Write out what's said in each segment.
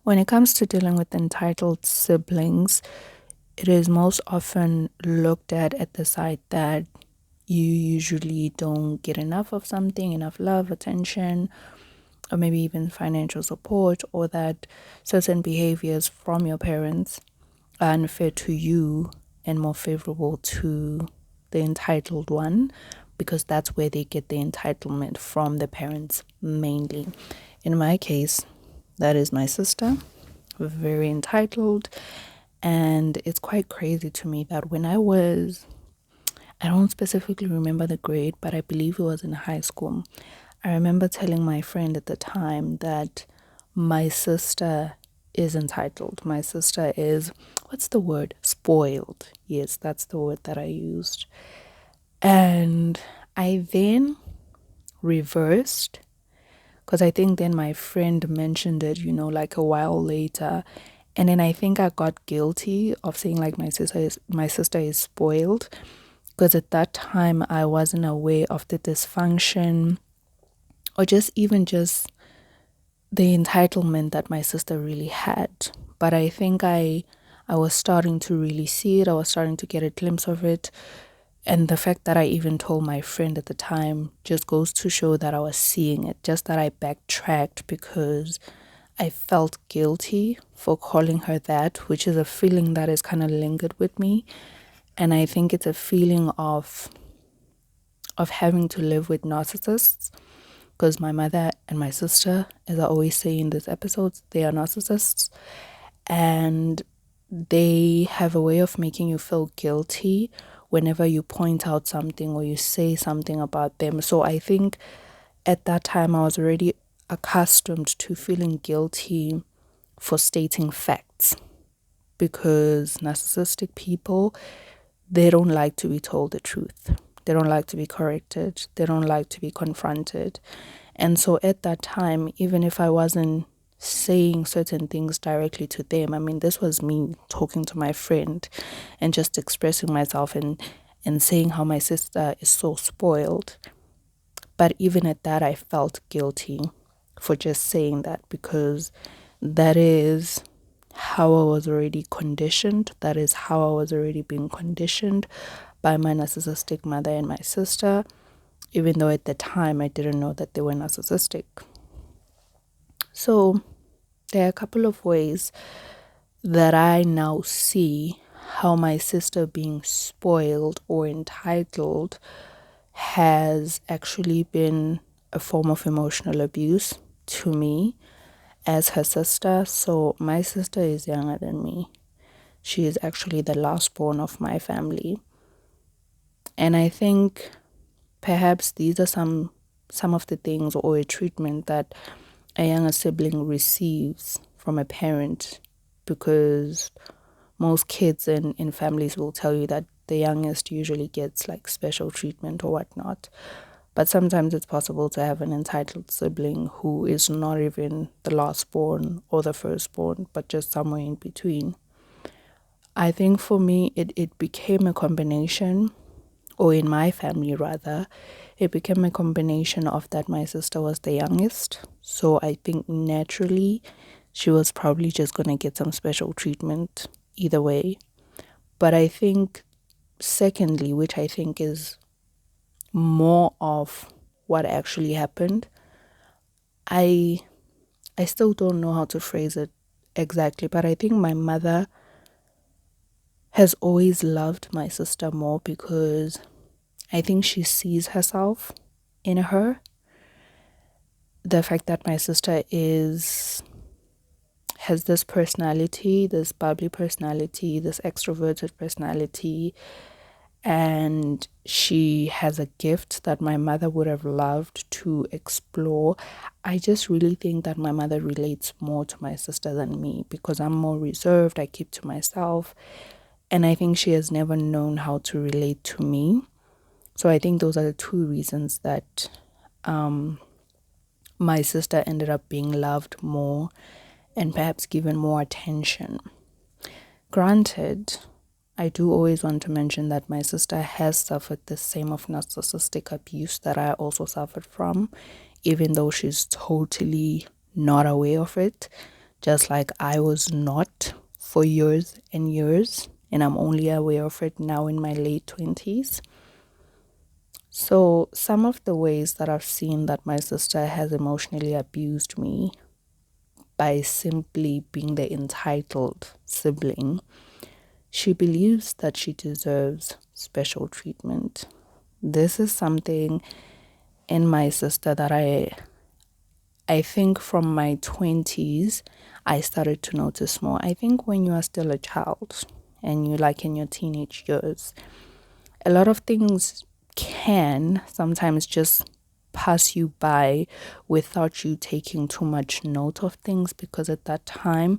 When it comes to dealing with entitled siblings, it is most often looked at the side that you usually don't get enough of something, enough love, attention, or maybe even financial support, or that certain behaviors from your parents are unfair to you and more favorable to the entitled one, because that's where they get the entitlement from the parents mainly. In my case, that is my sister, very entitled. And it's quite crazy to me that I don't specifically remember the grade, but I believe it was in high school. I remember telling my friend at the time that my sister is entitled. My sister is, what's the word? Spoiled. Yes, that's the word that I used. And I then reversed, because I think then my friend mentioned it, like a while later. And then I think I got guilty of saying like my sister is spoiled, because at that time I wasn't aware of the dysfunction or just the entitlement that my sister really had. But I think I was starting to really see it. I was starting to get a glimpse of it. And the fact that I even told my friend at the time just goes to show that I was seeing it, just that I backtracked because I felt guilty for calling her that, which is a feeling that is kind of lingered with me. And I think it's a feeling of having to live with narcissists, because my mother and my sister, as I always say in these episodes, they are narcissists, and they have a way of making you feel guilty whenever you point out something or you say something about them. So I think at that time I was already accustomed to feeling guilty for stating facts, because narcissistic people, they don't like to be told the truth. They don't like to be corrected. They don't like to be confronted. And so at that time, even if I wasn't saying certain things directly to them, I mean, this was me talking to my friend and just expressing myself and saying how my sister is so spoiled. But even at that, I felt guilty for just saying that, because that is how I was already conditioned. That is how I was already being conditioned by my narcissistic mother and my sister, even though at the time I didn't know that they were narcissistic. So there are a couple of ways that I now see how my sister being spoiled or entitled has actually been a form of emotional abuse to me as her sister. So my sister is younger than me. She is actually the last born of my family. And I think perhaps these are some of the things or a treatment that a younger sibling receives from a parent, because most kids in families will tell you that the youngest usually gets like special treatment or whatnot. But sometimes it's possible to have an entitled sibling who is not even the last born or the firstborn, but just somewhere in between. I think for me, it became a combination, or in my family rather, it became a combination of that my sister was the youngest. So I think naturally she was probably just going to get some special treatment either way. But I think, secondly, which I think is more of what actually happened, I I still don't know how to phrase it exactly, but I think my mother has always loved my sister more, because I think she sees herself in her. The fact that my sister has this personality, this bubbly personality, this extroverted personality, and she has a gift that my mother would have loved to explore. I just really think that my mother relates more to my sister than me, because I'm more reserved, I keep to myself, and I think she has never known how to relate to me. So I think those are the two reasons that my sister ended up being loved more and perhaps given more attention. Granted, I do always want to mention that my sister has suffered the same of narcissistic abuse that I also suffered from, even though she's totally not aware of it. just like I was not for years and years, and I'm only aware of it now in my late 20s. So, some of the ways that I've seen that my sister has emotionally abused me by simply being the entitled sibling, she believes that she deserves special treatment. This is something in my sister that I think from my 20s I started to notice more. I think when you are still a child and you like in your teenage years, a lot of things can sometimes just pass you by without you taking too much note of things, because at that time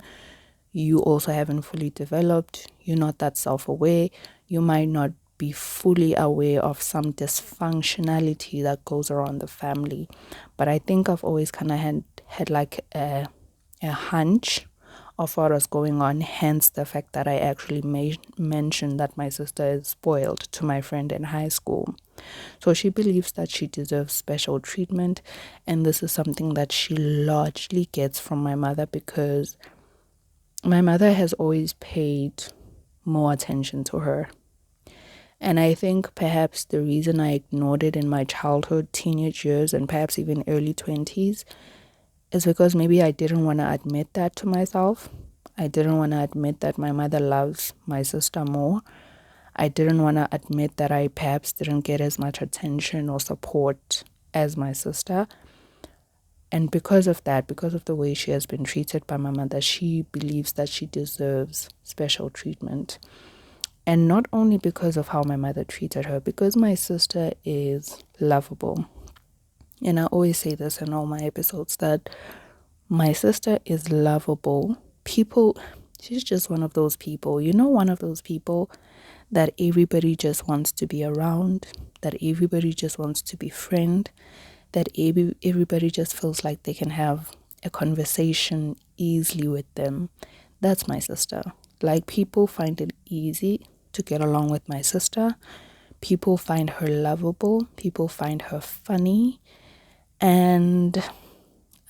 you also haven't fully developed, you're not that self-aware, you might not be fully aware of some dysfunctionality that goes around the family. But I think I've always kind of had like a hunch of what was going on, hence the fact that I actually mentioned that my sister is spoiled to my friend in high school. So she believes that she deserves special treatment, and this is something that she largely gets from my mother, because my mother has always paid more attention to her. And I think perhaps the reason I ignored it in my childhood, teenage years, and perhaps even early 20s is because maybe I didn't want to admit that to myself. I didn't want to admit that my mother loves my sister more. I didn't want to admit that I perhaps didn't get as much attention or support as my sister. And because of that, because of the way she has been treated by my mother, she believes that she deserves special treatment. And not only because of how my mother treated her, because my sister is lovable. And I always say this in all my episodes, that my sister is lovable. She's just one of those people, one of those people that everybody just wants to be around, that everybody just wants to befriend, that everybody just feels like they can have a conversation easily with them. That's my sister. Like, people find it easy to get along with my sister. People find her lovable. People find her funny. And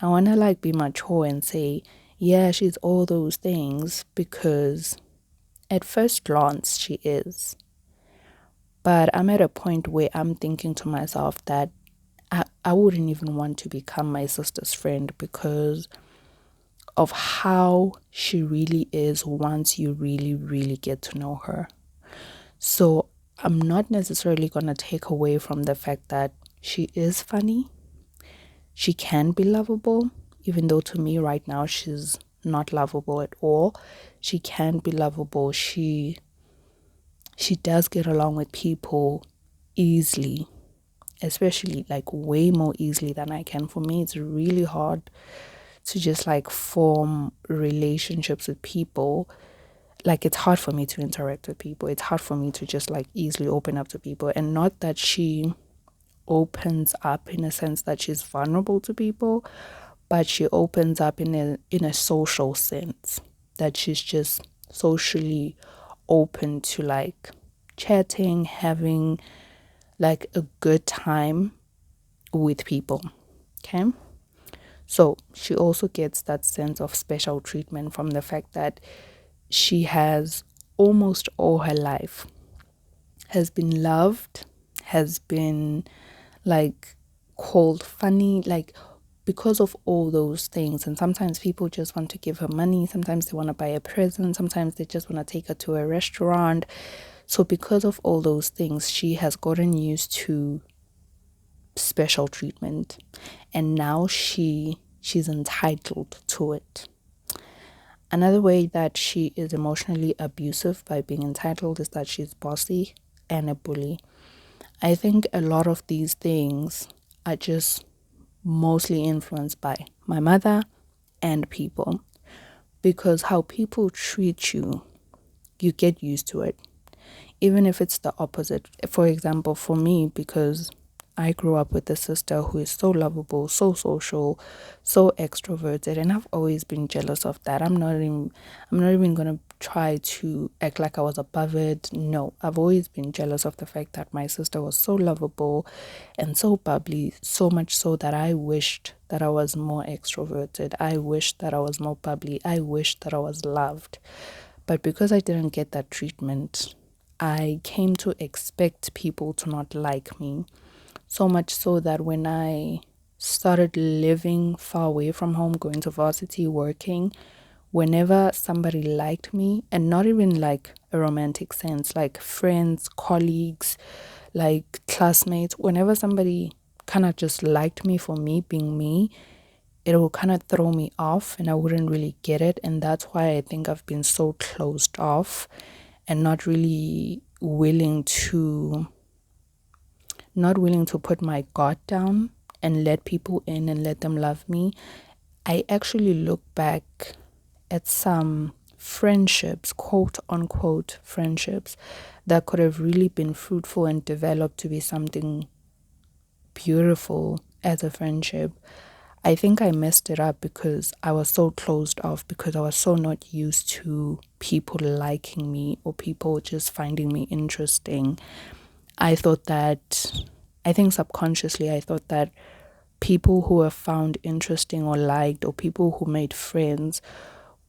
I want to like be mature and say, yeah, she's all those things, because at first glance she is. But I'm at a point where I'm thinking to myself that I wouldn't even want to become my sister's friend because of how she really is once you really, really get to know her. So I'm not necessarily going to take away from the fact that she is funny. She can be lovable, even though to me right now she's not lovable at all. She can be lovable. She does get along with people easily, especially like way more easily than I can. For me, it's really hard to just like form relationships with people. Like, it's hard for me to interact with people. It's hard for me to just like easily open up to people. And not that she opens up in a sense that she's vulnerable to people, but she opens up in a social sense, that she's just socially open to like chatting, having like a good time with people. Okay. So she also gets that sense of special treatment from the fact that she has almost all her life has been loved, has been like called funny, like because of all those things. And sometimes people just want to give her money, sometimes they want to buy a present, sometimes they just want to take her to a restaurant. So because of all those things, she has gotten used to special treatment, and now she's entitled to it. Another way that she is emotionally abusive by being entitled is that she's bossy and a bully. I think a lot of these things are just mostly influenced by my mother and people, because how people treat you, you get used to it, even if it's the opposite. For example, for me, because I grew up with a sister who is so lovable, so social, so extroverted, and I've always been jealous of that. I'm not even gonna try to act like I was above it. No, I've always been jealous of the fact that my sister was so lovable and so bubbly, so much so that I wished that I was more extroverted. I wished that I was more bubbly. I wished that I was loved. But because I didn't get that treatment, I came to expect people to not like me. So much so that when I started living far away from home, going to varsity, working, whenever somebody liked me, and not even like a romantic sense, like friends, colleagues, like classmates, whenever somebody kind of just liked me for me being me, it will kind of throw me off and I wouldn't really get it. And that's why I think I've been so closed off and not willing to put my guard down and let people in and let them love me. I actually look back at some friendships, quote unquote friendships, that could have really been fruitful and developed to be something beautiful as a friendship. I think I messed it up because I was so closed off, because I was so not used to people liking me or people just finding me interesting. I thought that, I think subconsciously, I thought that people who were found interesting or liked, or people who made friends,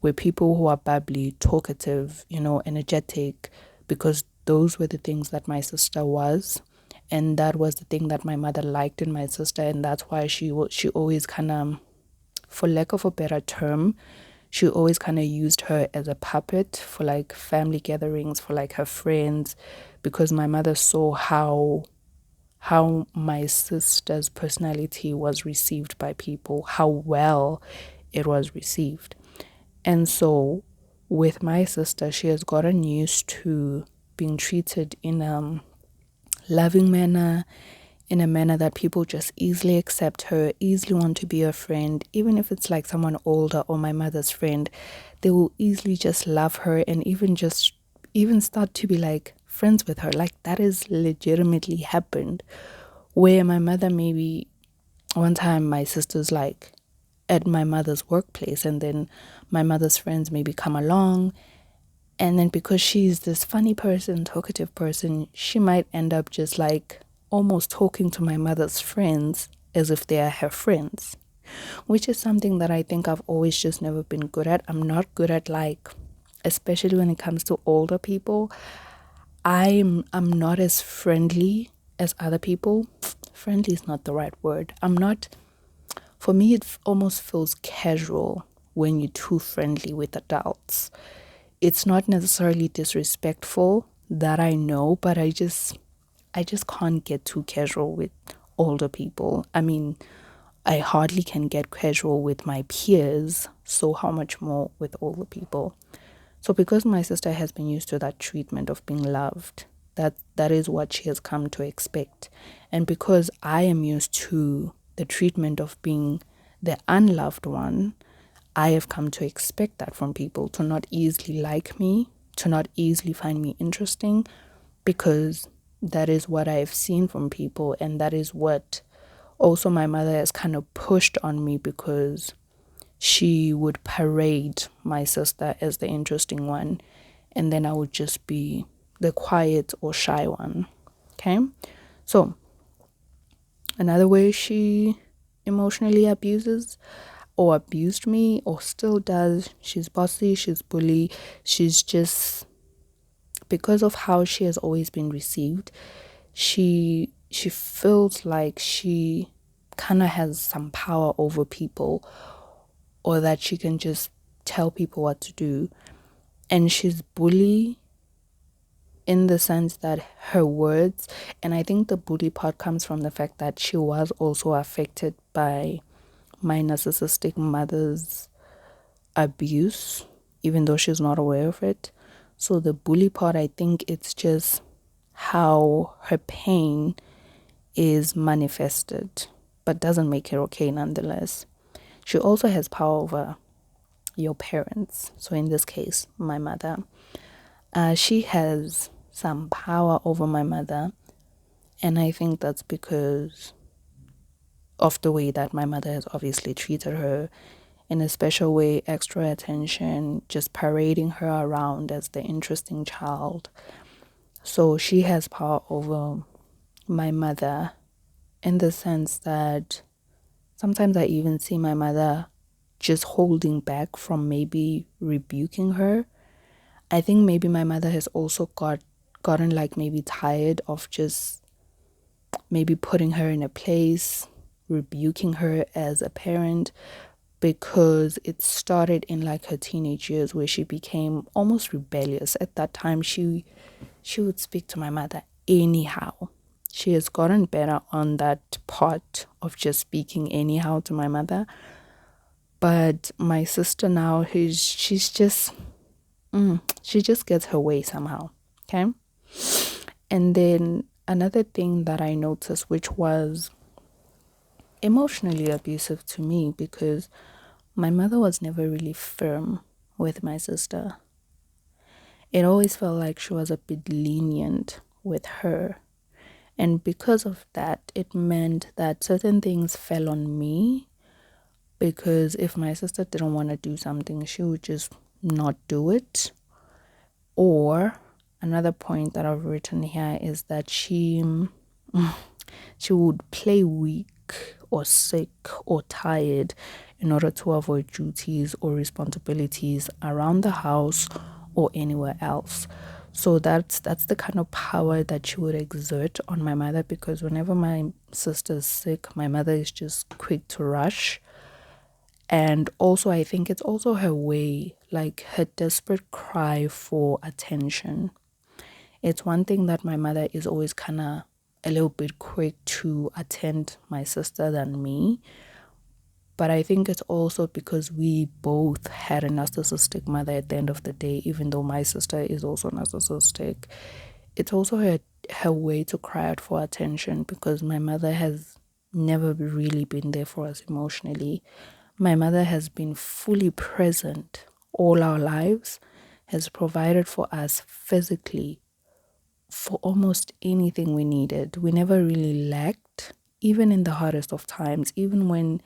were people who are bubbly, talkative, energetic, because those were the things that my sister was. And that was the thing that my mother liked in my sister. And that's why she always kind of, for lack of a better term, she always kind of used her as a puppet for like family gatherings, for like her friends, because my mother saw how my sister's personality was received by people, how well it was received. And so with my sister, she has gotten used to being treated in a loving manner, in a manner that people just easily accept her, easily want to be her friend. Even if it's like someone older or my mother's friend, they will easily just love her and even start to be like friends with her. Like that is legitimately happened. Where my mother, maybe one time my sister's like at my mother's workplace, and then my mother's friends maybe come along, and then because she's this funny person, talkative person, she might end up just like almost talking to my mother's friends as if they are her friends, which is something that I think I've always just never been good at. I'm not good at, like, especially when it comes to older people, I'm not as friendly as other people. Friendly is not the right word. I'm not, for me, it almost feels casual when you're too friendly with adults. It's not necessarily disrespectful, that I know, but I just can't get too casual with older people. I mean, I hardly can get casual with my peers, so how much more with older people? So because my sister has been used to that treatment of being loved, that is what she has come to expect. And because I am used to the treatment of being the unloved one, I have come to expect that from people, to not easily like me, to not easily find me interesting, because that is what I've seen from people, and that is what also my mother has kind of pushed on me, because she would parade my sister as the interesting one, and then I would just be the quiet or shy one. Okay? So, another way she emotionally abuses or abused me or still does, she's bossy, she's bully, she's just, because of how she has always been received, she feels like she kind of has some power over people, or that she can just tell people what to do. And she's bully in the sense that her words, and I think the bully part comes from the fact that she was also affected by my narcissistic mother's abuse, even though she's not aware of it. So the bully part, I think it's just how her pain is manifested, but doesn't make it okay nonetheless. She also has power over your parents. So in this case, my mother. She has some power over my mother, And I think that's because of the way that my mother has obviously treated her in a special way, extra attention, just parading her around as the interesting child. So she has power over my mother in the sense that sometimes I even see my mother just holding back from maybe rebuking her. I think maybe my mother has also gotten like maybe tired of just maybe putting her in a place, rebuking her as a parent, because it started in like her teenage years where she became almost rebellious. At that time she would speak to my mother anyhow. She has gotten better on that part of just speaking anyhow to my mother. But my sister now, she just gets her way somehow. Okay. And then another thing that I noticed, which was emotionally abusive to me, because my mother was never really firm with my sister. It always felt like she was a bit lenient with her. And because of that, it meant that certain things fell on me, because if my sister didn't want to do something, she would just not do it. Or another point that I've written here is that she would play weak or sick or tired in order to avoid duties or responsibilities around the house or anywhere else. So that's the kind of power that she would exert on my mother, because whenever my sister is sick, my mother is just quick to rush. And also, I think it's also her way, like her desperate cry for attention. It's one thing that my mother is always kind of a little bit quick to attend my sister than me. But I think it's also because we both had a narcissistic mother at the end of the day, even though my sister is also narcissistic. It's also her way to cry out for attention, because my mother has never really been there for us emotionally. My mother has been fully present all our lives, has provided for us physically for almost anything we needed. We never really lacked, even in the hardest of times, even when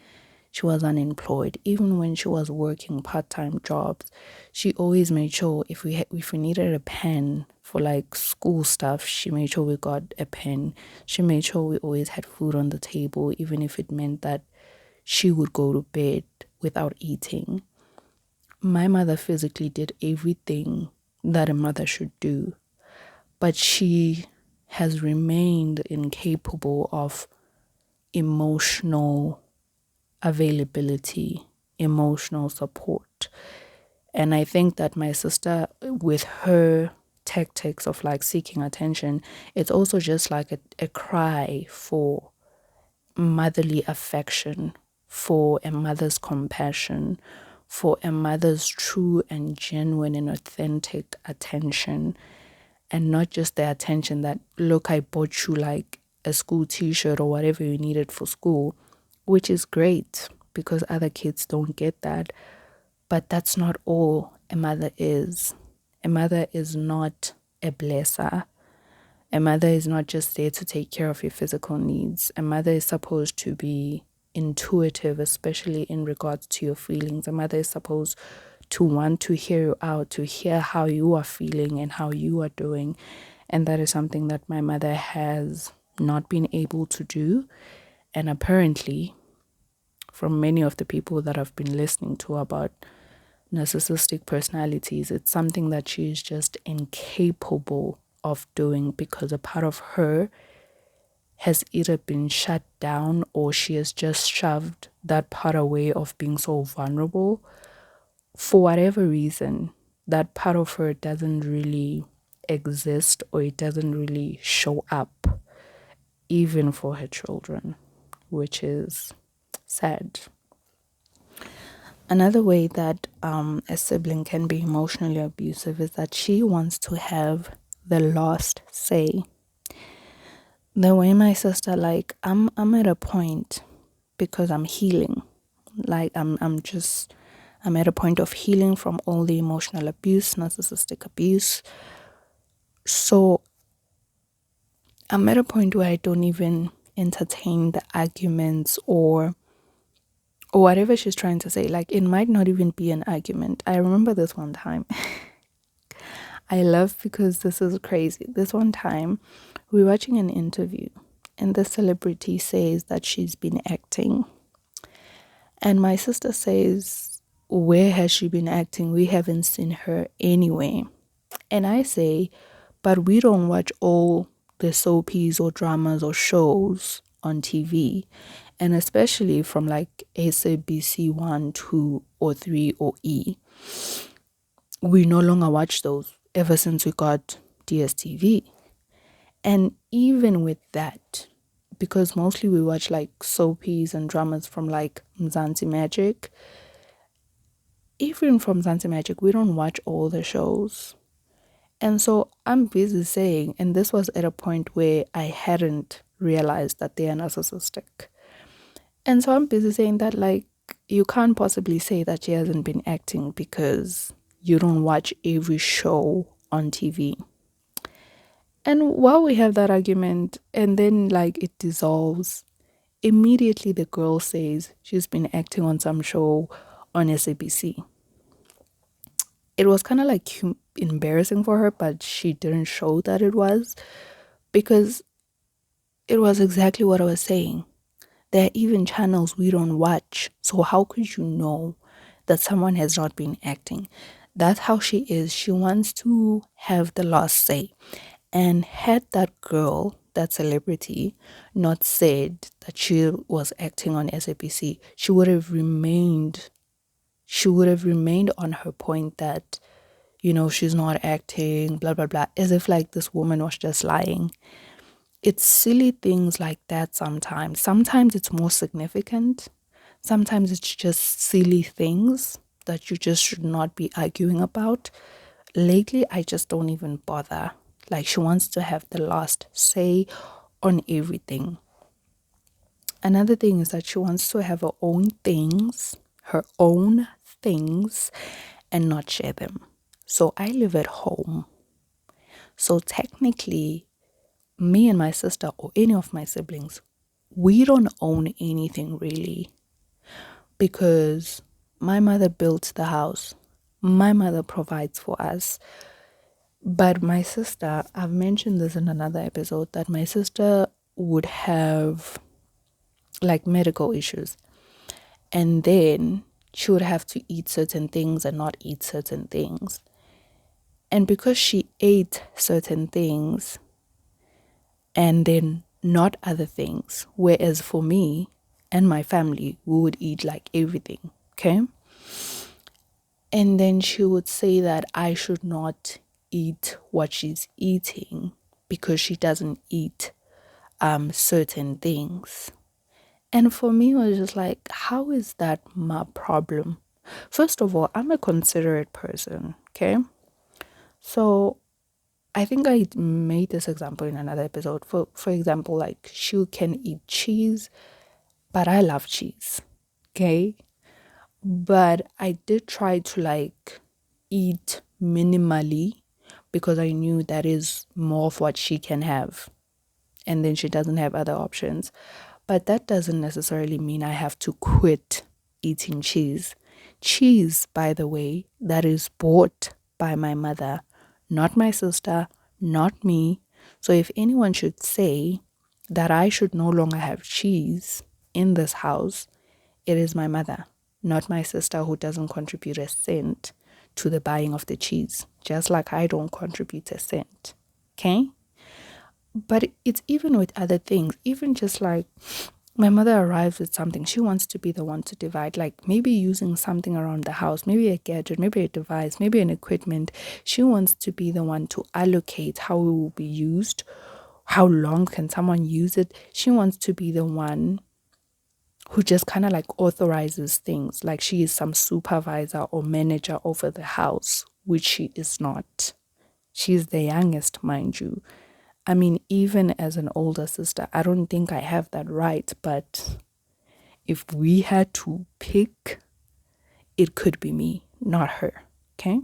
she was unemployed, even when she was working part-time jobs. She always made sure if we needed a pen for like school stuff, she made sure we got a pen. She made sure we always had food on the table, even if it meant that she would go to bed without eating. My mother physically did everything that a mother should do, but she has remained incapable of emotional availability, emotional support. And I think that my sister, with her tactics of like seeking attention, it's also just like a cry for motherly affection, for a mother's compassion, for a mother's true and genuine and authentic attention. And not just the attention that, look, I bought you like a school t-shirt or whatever you needed for school, which is great because other kids don't get that. But that's not all a mother is. A mother is not a blesser. A mother is not just there to take care of your physical needs. A mother is supposed to be intuitive, especially in regards to your feelings. A mother is supposed to want to hear you out, to hear how you are feeling and how you are doing. And that is something that my mother has not been able to do. And apparently, from many of the people that I've been listening to about narcissistic personalities, it's something that she is just incapable of doing, because a part of her has either been shut down or she has just shoved that part away of being so vulnerable. For whatever reason, that part of her doesn't really exist, or it doesn't really show up even for her children, which is sad. Another way that a sibling can be emotionally abusive is that she wants to have the last say. The way my sister, like, I'm at a point, because I'm healing. Like I'm at a point of healing from all the emotional abuse, narcissistic abuse. So I'm at a point where I don't even entertain the arguments or whatever she's trying to say. Like, it might not even be an argument. I remember this one time. I love because this is crazy. This one time, we were watching an interview, and the celebrity says that she's been acting. And my sister says, where has she been acting? We haven't seen her anywhere. And I say, but we don't watch all the soapies or dramas or shows on TV. And especially from like SABC 1, 2, or 3, or E. We no longer watch those ever since we got DSTV. And even with that, because mostly we watch like soapies and dramas from like Mzansi Magic, even from Mzansi Magic, we don't watch all the shows. And so I'm busy saying, and this was at a point where I hadn't realized that they are narcissistic. And so I'm busy saying that, like, you can't possibly say that she hasn't been acting because you don't watch every show on TV. And while we have that argument, and then like it dissolves, immediately the girl says she's been acting on some show on SABC. It was kind of like embarrassing for her, but she didn't show that it was, because it was exactly what I was saying. There are even channels we don't watch. So how could you know that someone has not been acting? That's how she is. She wants to have the last say. And had that girl, that celebrity, not said that she was acting on SABC, she would have remained on her point that, she's not acting, blah, blah, blah, as if like this woman was just lying. It's silly things like that sometimes. Sometimes it's more significant. Sometimes it's just silly things that you just should not be arguing about. Lately, I just don't even bother. Like, she wants to have the last say on everything. Another thing is that she wants to have her own things, and not share them. So I live at home. So technically, me and my sister or any of my siblings, we don't own anything really, because my mother built the house. My mother provides for us. But my sister, I've mentioned this in another episode, that my sister would have like medical issues. And then she would have to eat certain things and not eat certain things. And because she ate certain things and then not other things, whereas for me and my family, we would eat like everything, okay? And then she would say that I should not eat what she's eating because she doesn't eat certain things. And for me, it was just like, how is that my problem? First of all, I'm a considerate person, okay? So I think I made this example in another episode. For example, like, she can eat cheese, but I love cheese, okay? But I did try to like eat minimally because I knew that is more of what she can have. And then she doesn't have other options. But that doesn't necessarily mean I have to quit eating cheese. Cheese, by the way, that is bought by my mother, not my sister, not me. So if anyone should say that I should no longer have cheese in this house, it is my mother, not my sister, who doesn't contribute a cent to the buying of the cheese, just like I don't contribute a cent. Okay? But it's even with other things, even just like my mother arrives with something, she wants to be the one to divide, like maybe using something around the house, maybe a gadget, maybe a device, maybe an equipment. She wants to be the one to allocate how it will be used, how long can someone use it. She wants to be the one who just kind of like authorizes things, like she is some supervisor or manager over the house, which she is not. She's the youngest, mind you. I mean, even as an older sister, I don't think I have that right, but if we had to pick, it could be me, not her. Okay?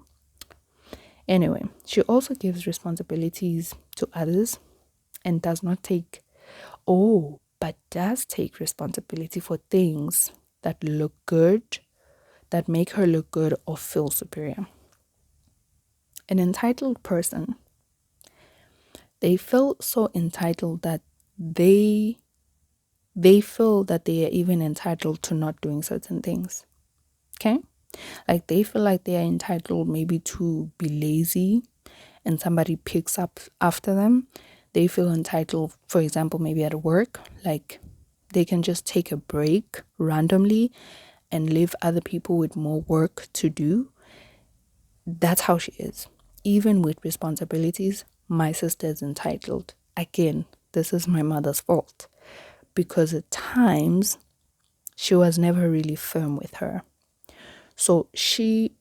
Anyway, she also gives responsibilities to others. and does not take, but does take responsibility for things that look good, that make her look good or feel superior. An entitled person, they feel so entitled that they they feel that they are even entitled to not doing certain things. Okay? Like they feel like they are entitled maybe to be lazy and somebody picks up after them. They feel entitled, for example, maybe at work, like they can just take a break randomly and leave other people with more work to do. That's how she is. Even with responsibilities, my sister is entitled. Again, this is my mother's fault because at times she was never really firm with her. So she,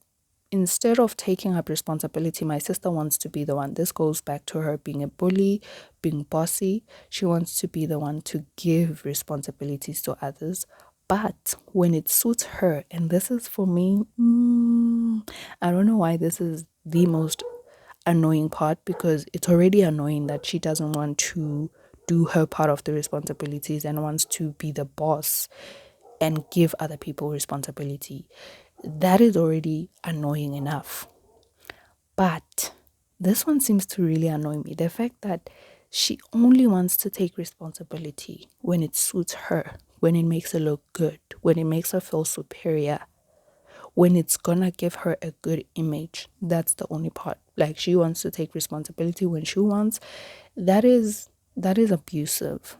instead of taking up responsibility, my sister wants to be the one. This goes back to her being a bully, being bossy. She wants to be the one to give responsibilities to others. But when it suits her, and this is for me, I don't know why this is the most annoying part, because it's already annoying that she doesn't want to do her part of the responsibilities and wants to be the boss and give other people responsibility. That is already annoying enough. But this one seems to really annoy me. The fact that she only wants to take responsibility when it suits her, when it makes her look good, when it makes her feel superior, when it's gonna give her a good image. That's the only part. Like she wants to take responsibility when she wants. That is abusive.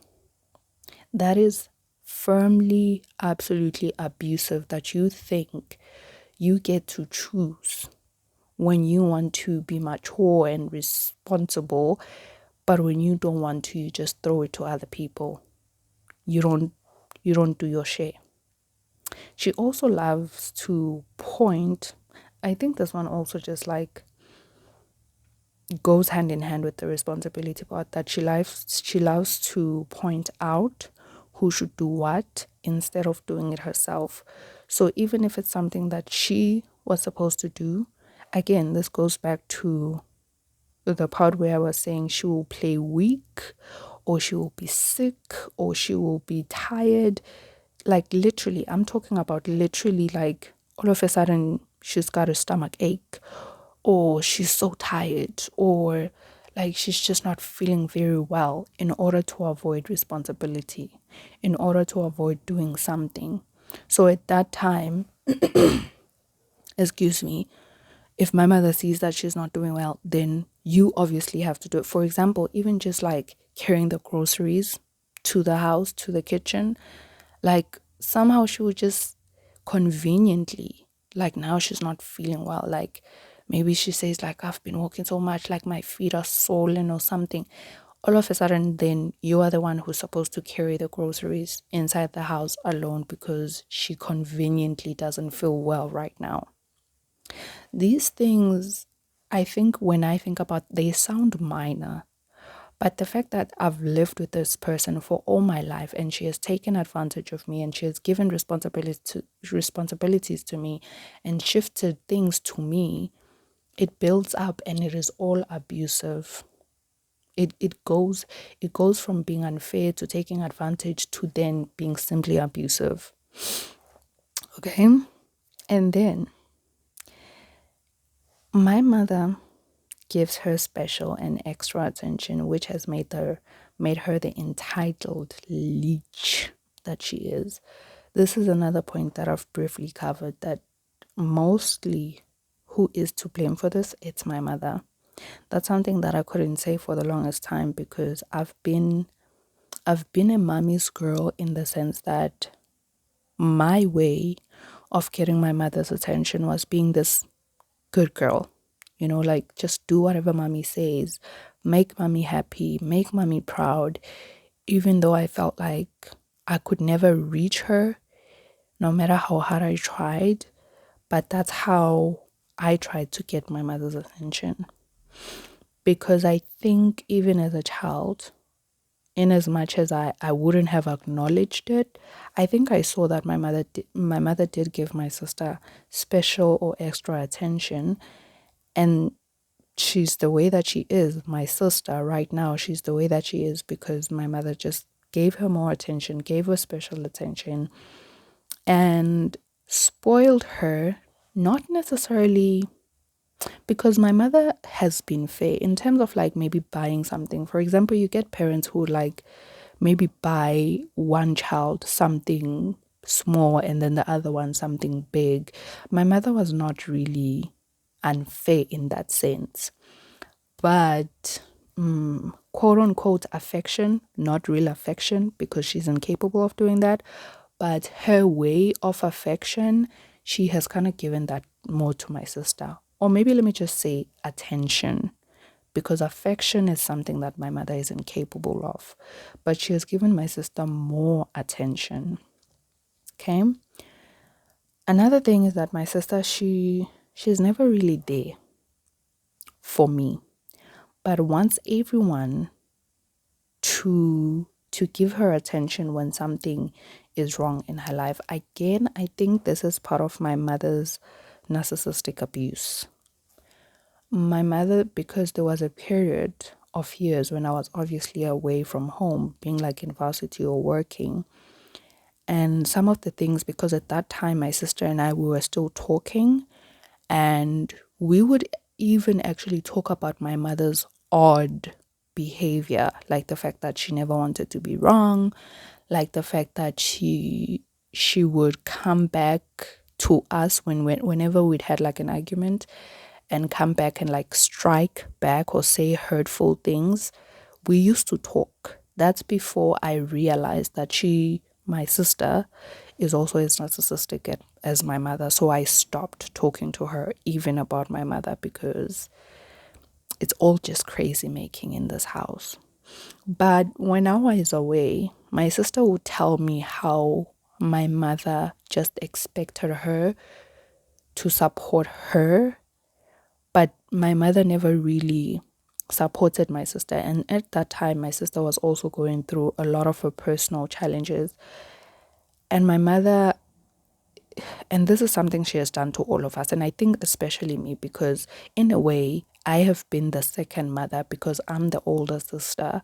That is firmly, absolutely abusive, that you think you get to choose when you want to be mature and responsible, but when you don't want to, you just throw it to other people. You don't do your share. She also loves to point. I think this one also just like goes hand in hand with the responsibility part, that she loves to point out who should do what instead of doing it herself. So even if it's something that she was supposed to do, again, this goes back to the part where I was saying she will play weak, or she will be sick, or she will be tired. Like literally, I'm talking about literally, like all of a sudden she's got a stomach ache, or she's so tired, or like she's just not feeling very well, in order to avoid responsibility, in order to avoid doing something. So at that time, excuse me, if my mother sees that she's not doing well, then you obviously have to do it. For example, even just like carrying the groceries to the house, to the kitchen, like somehow she would just conveniently, like now she's not feeling well. Like maybe she says like, I've been walking so much, like my feet are swollen or something. All of a sudden, then you are the one who's supposed to carry the groceries inside the house alone because she conveniently doesn't feel well right now. These things, I think when I think about, they sound minor, but the fact that I've lived with this person for all my life and she has taken advantage of me and she has given responsibilities to me and shifted things to me, it builds up and it is all abusive. It goes from being unfair to taking advantage to then being simply abusive. Okay? And then my mother gives her special and extra attention, which has made her the entitled leech that she is. This is another point that I've briefly covered, that mostly who is to blame for this? It's my mother. That's something that I couldn't say for the longest time, because I've been a mommy's girl, in the sense that my way of getting my mother's attention was being this good girl. Like just do whatever mommy says, make mommy happy, make mommy proud, even though I felt like I could never reach her, no matter how hard I tried. But that's how I tried to get my mother's attention. Because I think even as a child, in as much as I wouldn't have acknowledged it, I think I saw that my mother did give my sister special or extra attention. And she's the way that she is. My sister right now, she's the way that she is because my mother just gave her more attention, gave her special attention, and spoiled her, not necessarily because my mother has been fair in terms of like maybe buying something. For example, you get parents who like maybe buy one child something small and then the other one something big. My mother was not really unfair in that sense, but quote unquote affection, not real affection because she's incapable of doing that, but her way of affection, she has kind of given that more to my sister. Or maybe let me just say attention, because affection is something that my mother is incapable of, but she has given my sister more attention. Okay. Another thing is that my sister, she's never really there for me, but wants everyone to give her attention when something is wrong in her life. Again, I think this is part of my mother's narcissistic abuse. My mother, because there was a period of years when I was obviously away from home, being like in varsity or working, and some of the things, because at that time my sister and I, we were still talking, and we would even actually talk about my mother's odd behavior, like the fact that she never wanted to be wrong, like the fact that she would come back to us whenever we'd had like an argument and come back and like strike back or say hurtful things. We used to talk. That's before I realized that my sister, is also as narcissistic as my mother. So I stopped talking to her even about my mother because it's all just crazy making in this house. But when I was away, my sister would tell me how my mother just expected her to support her, but my mother never really supported my sister. And at that time, my sister was also going through a lot of her personal challenges. And my mother, and this is something she has done to all of us, and I think especially me, because in a way, I have been the second mother because I'm the older sister.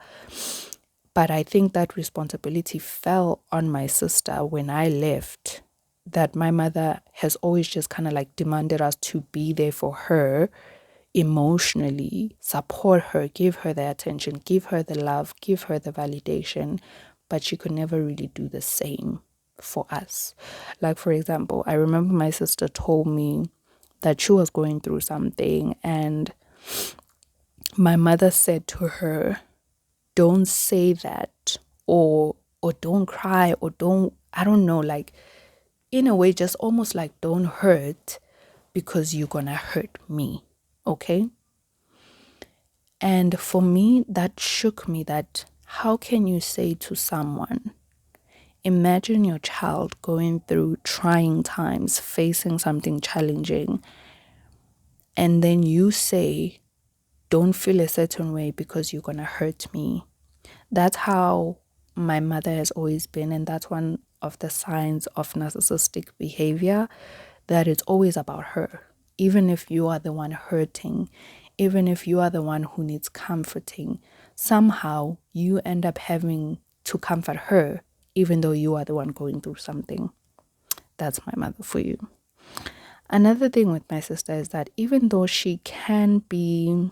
But I think that responsibility fell on my sister when I left, that my mother has always just kind of like demanded us to be there for her emotionally, support her, give her the attention, give her the love, give her the validation, but she could never really do the same for us. Like, for example, I remember my sister told me that she was going through something, and my mother said to her, don't say that, or don't cry, or don't, I don't know, like in a way just almost like don't hurt because you're gonna hurt me. Okay. And for me, that shook me, that how can you say to someone, imagine your child going through trying times, facing something challenging, and then you say, don't feel a certain way because you're going to hurt me. That's how my mother has always been. And that's one of the signs of narcissistic behavior, that it's always about her. Even if you are the one hurting, even if you are the one who needs comforting, somehow you end up having to comfort her, even though you are the one going through something. That's my mother for you. Another thing with my sister is that even though she can be,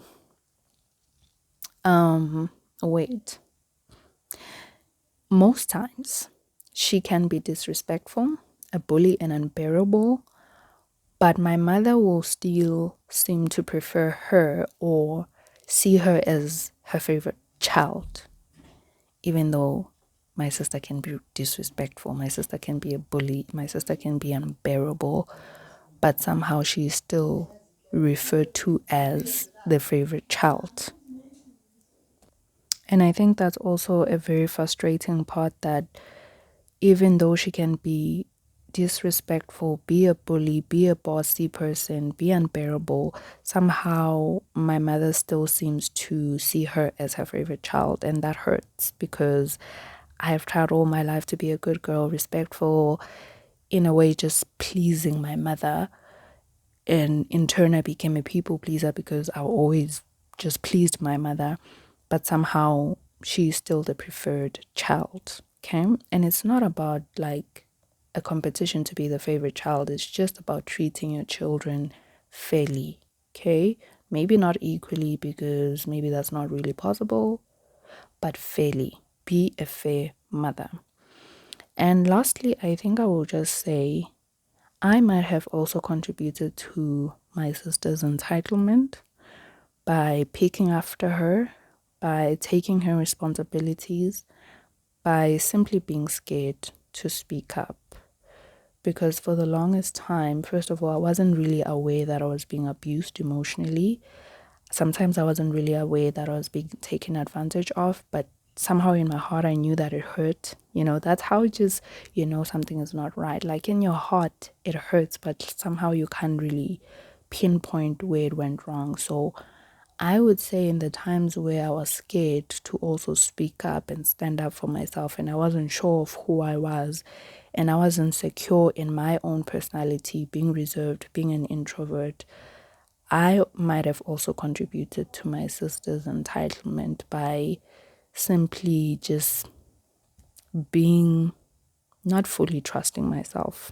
most times she can be disrespectful, a bully, and unbearable, but my mother will still seem to prefer her or see her as her favorite child, even though my sister can be disrespectful, my sister can be a bully, my sister can be unbearable, but somehow she's still referred to as the favorite child. And I think that's also a very frustrating part, that even though she can be disrespectful, be a bully, be a bossy person, be unbearable, somehow my mother still seems to see her as her favorite child. And that hurts because I've tried all my life to be a good girl, respectful, in a way just pleasing my mother. And in turn, I became a people pleaser because I always just pleased my mother, but somehow she's still the preferred child. Okay. And it's not about like a competition to be the favorite child, it's just about treating your children fairly. Okay. Maybe not equally because maybe that's not really possible, but fairly. Be a fair mother. And lastly, I think I will just say I might have also contributed to my sister's entitlement by picking after her, by taking her responsibilities, by simply being scared to speak up. Because for the longest time, first of all, I wasn't really aware that I was being abused emotionally. Sometimes I wasn't really aware that I was being taken advantage of, but somehow in my heart, I knew that it hurt. That's how just, something is not right. Like in your heart, it hurts, but somehow you can't really pinpoint where it went wrong. So I would say in the times where I was scared to also speak up and stand up for myself, and I wasn't sure of who I was, and I wasn't secure in my own personality, being reserved, being an introvert, I might have also contributed to my sister's entitlement by simply just being not fully trusting myself.